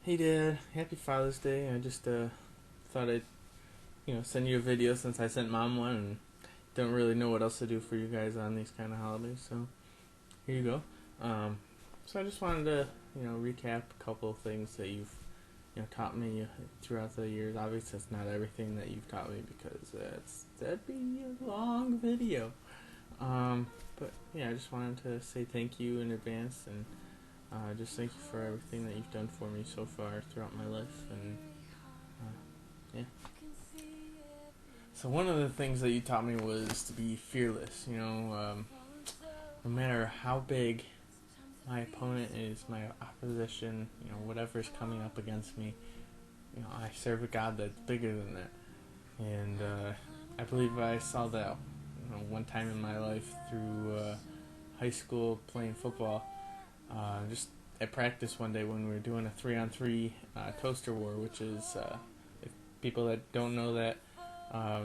Hey Dad, happy Father's Day. I just thought I'd send you a video since I sent Mom one and don't really know what else to do for you guys on these kind of holidays. So here you go. So I just wanted to recap a couple of things that you've taught me throughout the years. Obviously, it's not everything that you've taught me because that'd be a long video. But yeah, I just wanted to say thank you in advance and just thank you for everything that you've done for me so far throughout my life, and yeah. So one of the things that you taught me was to be fearless. No matter how big my opponent is, my opposition, whatever's coming up against me, I serve a God that's bigger than that, and I believe I saw that one time in my life through high school playing football. Just at practice one day when we were doing a 3-on-3 toaster war, which is, if people that don't know that,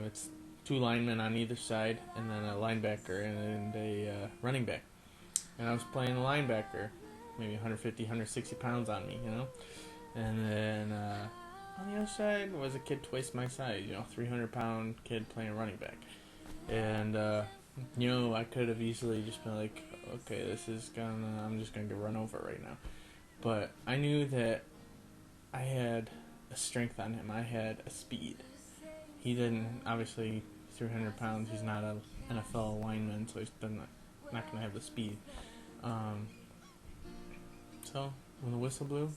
it's two linemen on either side, and then a linebacker and a running back. And I was playing the linebacker, maybe 150, 160 pounds on me, And then on the other side was a kid twice my size, 300-pound kid playing running back. And I could have easily just been like, okay, I'm just gonna get run over right now. But I knew that I had a strength on him. I had a speed. He didn't, obviously, 300 pounds, he's not an NFL lineman, so he's not gonna have the speed. So when the whistle blew,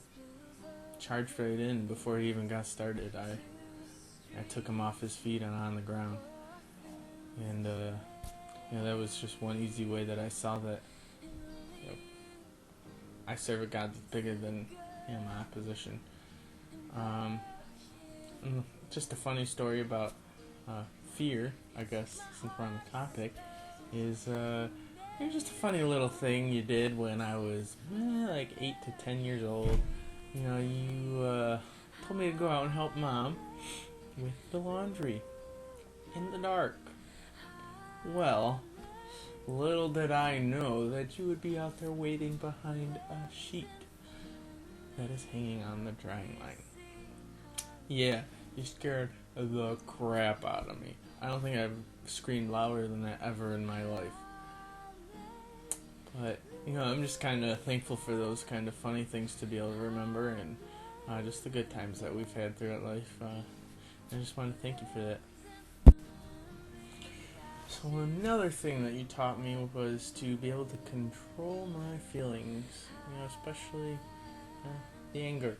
charged right in before he even got started. I took him off his feet and on the ground. And that was just one easy way that I saw that I serve a God that's bigger than my opposition. Just a funny story about fear, I guess, since we're on the topic, is it was just a funny little thing you did when I was like 8 to 10 years old. You told me to go out and help Mom with the laundry in the dark. Well, little did I know that you would be out there waiting behind a sheet that is hanging on the drying line. Yeah, you scared the crap out of me. I don't think I've screamed louder than that ever in my life. But, I'm just kind of thankful for those kind of funny things to be able to remember, and just the good times that we've had throughout life. I just want to thank you for that. So another thing that you taught me was to be able to control my feelings, especially the anger.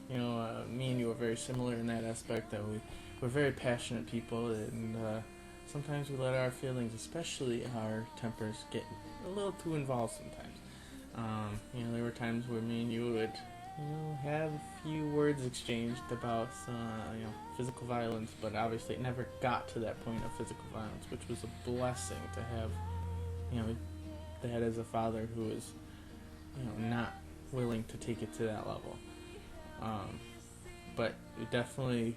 Me and you are very similar in that aspect, that we're very passionate people, and sometimes we let our feelings, especially our tempers, get a little too involved sometimes. There were times where me and you would have a few words exchanged about physical violence, but obviously it never got to that point of physical violence, which was a blessing to have that as a father who is not willing to take it to that level. But it definitely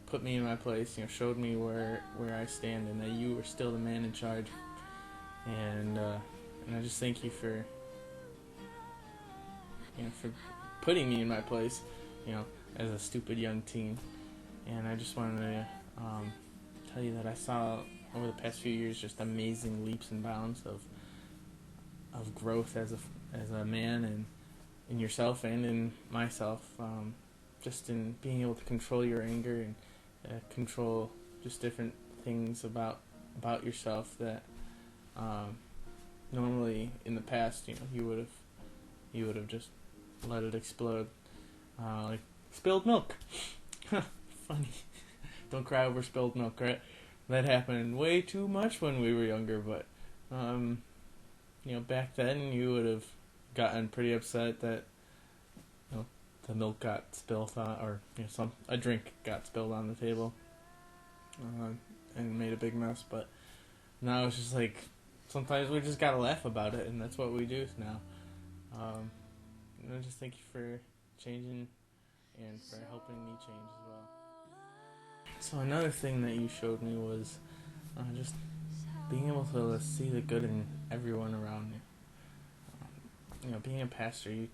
put me in my place, showed me where I stand, and that you were still the man in charge. And I just thank you for for putting me in my place, as a stupid young teen. And I just wanted to tell you that I saw over the past few years just amazing leaps and bounds of growth as a man, and in yourself and in myself, just in being able to control your anger and control just different things about yourself that normally in the past, you would have just let it explode, like spilled milk. Funny. Don't cry over spilled milk, right? That happened way too much when we were younger, but back then you would have gotten pretty upset that the milk got spilled on, or a drink got spilled on the table, and made a big mess. But now it's just like sometimes we just gotta laugh about it, and that's what we do now. And I just thank you for changing and for helping me change as well. So another thing that you showed me was just being able to see the good in everyone around you. Being a pastor, you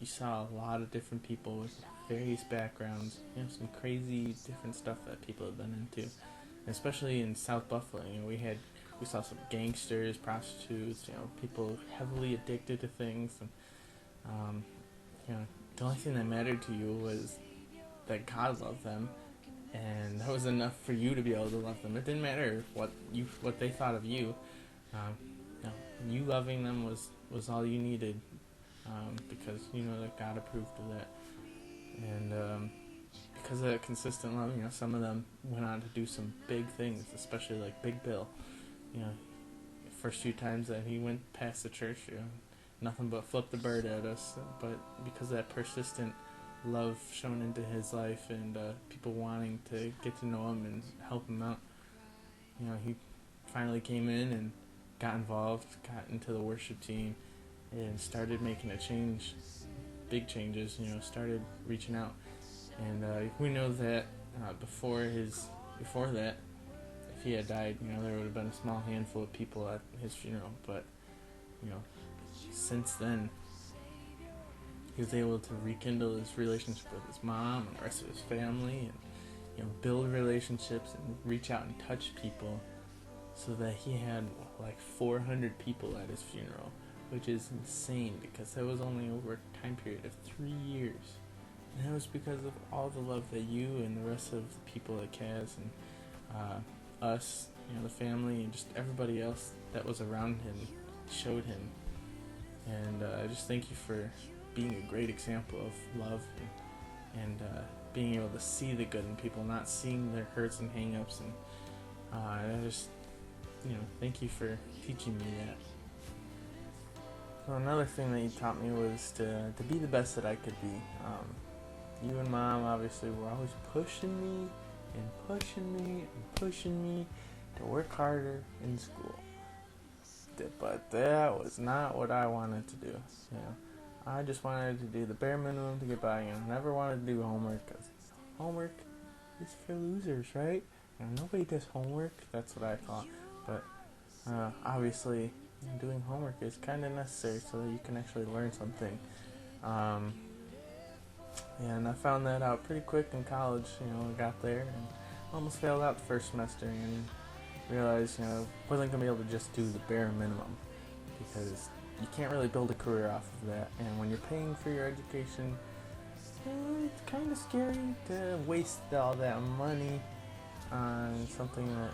you saw a lot of different people with various backgrounds, some crazy different stuff that people have been into. Especially in South Buffalo, we saw some gangsters, prostitutes, people heavily addicted to things, and um, the only thing that mattered to you was that God loved them, and that was enough for you to be able to love them. It didn't matter what they thought of you. Um, you loving them was all you needed, because you know that God approved of that, and because of that consistent love, some of them went on to do some big things, especially like Big Bill. First few times that he went past the church, nothing but flip the bird at us. But because of that persistent love shown into his life, and people wanting to get to know him and help him out, he finally came in and got involved, got into the worship team, and started making a change, big changes. Started reaching out, and we know that before that, if he had died, there would have been a small handful of people at his funeral. But since then, he was able to rekindle his relationship with his mom and the rest of his family, and build relationships and reach out and touch people, so that he had like 400 people at his funeral, which is insane because that was only over a time period of 3 years. And that was because of all the love that you and the rest of the people at Kaz and us, the family, and just everybody else that was around him showed him. And I just thank you for being a great example of love, and being able to see the good in people, not seeing their hurts and hang-ups. And I just, thank you for teaching me that. So another thing that you taught me was to be the best that I could be. You and Mom obviously were always pushing me to work harder in school. But that was not what I wanted to do. I just wanted to do the bare minimum to get by. Never wanted to do homework, because homework is for losers, right? Nobody does homework. That's what I thought. But obviously, doing homework is kind of necessary so that you can actually learn something. And I found that out pretty quick in college. I got there and almost failed out the first semester, and realized, wasn't going to be able to just do the bare minimum, because you can't really build a career off of that. And when you're paying for your education, it's kind of scary to waste all that money on something that,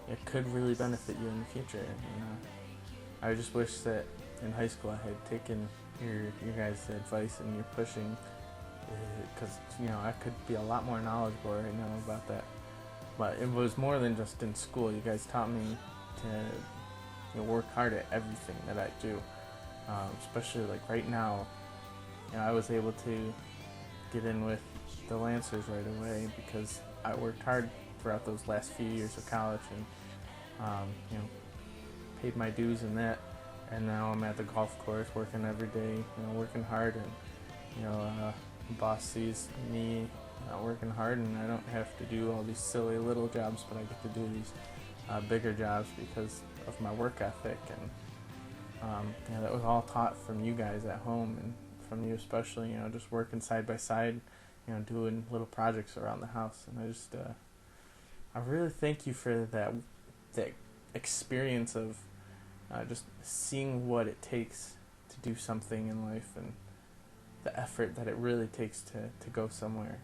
it could really benefit you in the future. And I just wish that in high school I had taken your guys' advice and your pushing, because I could be a lot more knowledgeable right now about that. But it was more than just in school. You guys taught me to work hard at everything that I do, especially like right now. I was able to get in with the Lancers right away because I worked hard throughout those last few years of college, and paid my dues in that. And now I'm at the golf course working every day, working hard, and the boss sees me working hard, and I don't have to do all these silly little jobs, but I get to do these bigger jobs because of my work ethic. And that was all taught from you guys at home, and from you especially, just working side by side, doing little projects around the house. And I really thank you for that experience of just seeing what it takes to do something in life, and the effort that it really takes to go somewhere.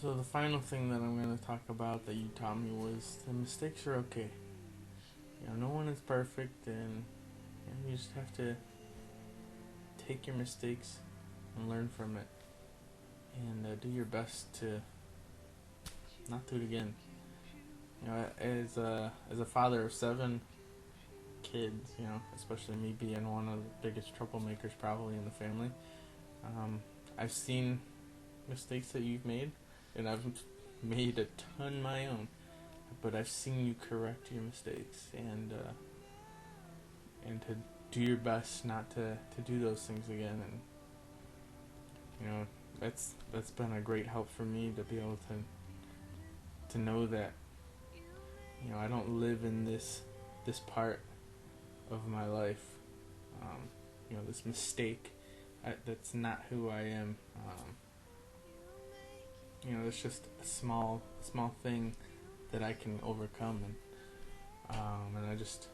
So the final thing that I'm going to talk about that you taught me was the mistakes are okay. No one is perfect, and you just have to take your mistakes and learn from it, and do your best to not do it again. As a father of 7 kids, especially me being one of the biggest troublemakers probably in the family, I've seen mistakes that you've made, and I've made a ton my own, but I've seen you correct your mistakes, and to do your best not to do those things again. And that's been a great help for me to be able to know that I don't live in this part of my life this mistake. That's not who I am. It's just a small thing that I can overcome, and I just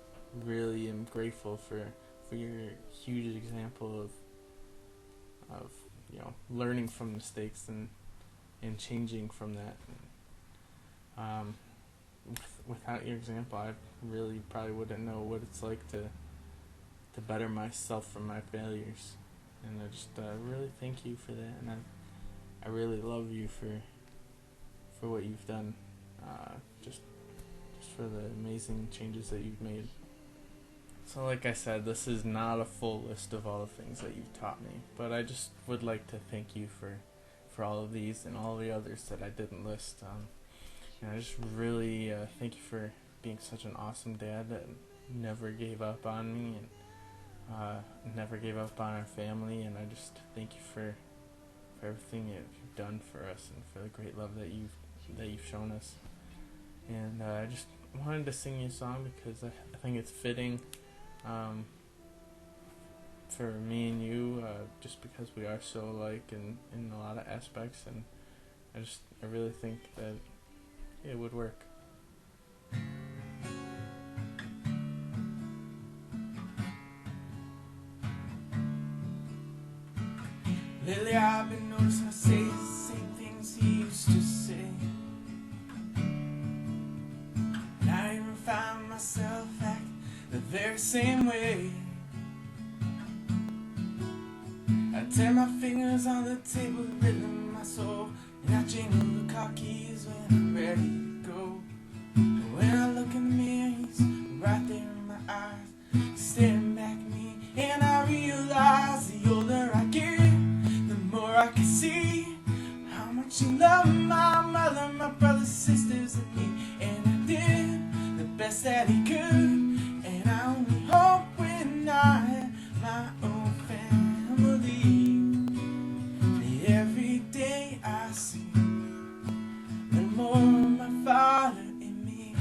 really am grateful for your huge example of learning from mistakes and changing from that. Without your example, I really probably wouldn't know what it's like to better myself from my failures. And I just really thank you for that, and I really love you for what you've done, just for the amazing changes that you've made. So like I said, this is not a full list of all the things that you've taught me, but I just would like to thank you for all of these and all the others that I didn't list. I just really thank you for being such an awesome dad that never gave up on me and never gave up on our family, and I just thank you for everything you've done for us and for the great love that you've shown us. And I just wanted to sing you a song because I think it's fitting for me and you, just because we are so alike in a lot of aspects, and I really think that it would work. Lately I've been noticing I say the same things he used to say, and I even find myself acting the very same way. I tear my fingers on the table, rhythm my soul, and I jingle the car keys when I'm ready to go. And when I look in the mirror, he's right there in my eyes, staring back at me, and I realize the older I get, the more I can see how much you love my mother, my brothers, sisters, and me. And I did the best that he could, and I only hope when I have my own family, every day I see the more of my father in me.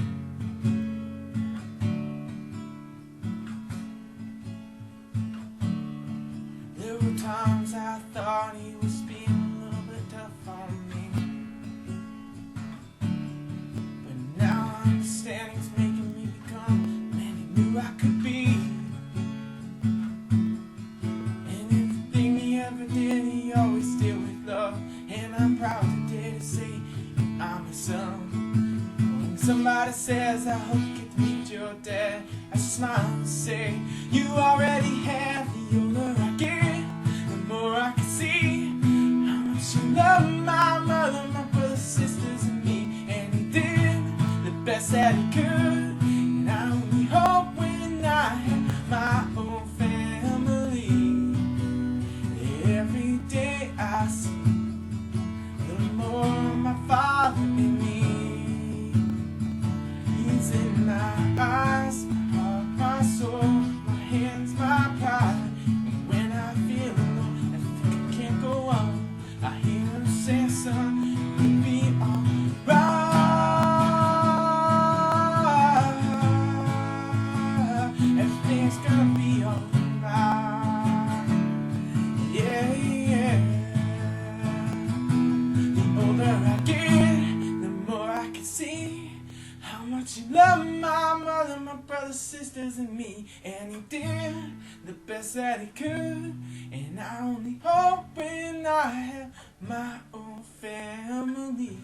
There were times I thought he was being a little bit tough on me, but now I understand he's making me become the man he knew I could be. And everything he ever did, he always did with love, and I'm proud today to say I'm his son. When somebody says I hope you get to meet your dad, I smile and say you already have. The older I get, the more I can see how much you love my mother, my brothers, sisters, and me. And he did the best that he could, and I only hope when I have my own family, every day I see the more of my father in me. He's in my eyes, my heart, my soul, my hands, my pride. And when I feel alone and think I can't go on, I hear him say, son, you'll be alright. Everything's gonna be alright. Yeah, yeah. The older I get, the more I can see how much you love my mother, my brothers, sisters, and me. And he did the best that he could, and I only hope when I have my own family,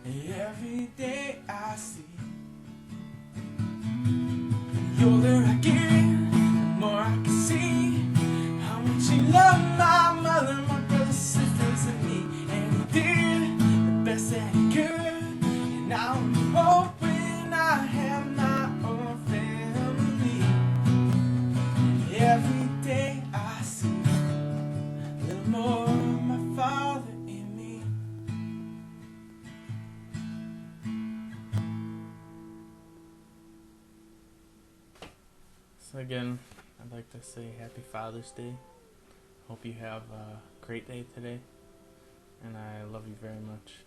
every day I see. The older I get, the more I can see how much you love my mother, my brothers, sisters, and me. And he did the best that he could, and I only hope when I have my own family, every day I see a little more of my father in me. So again, I'd like to say Happy Father's Day. Hope you have a great day today, and I love you very much.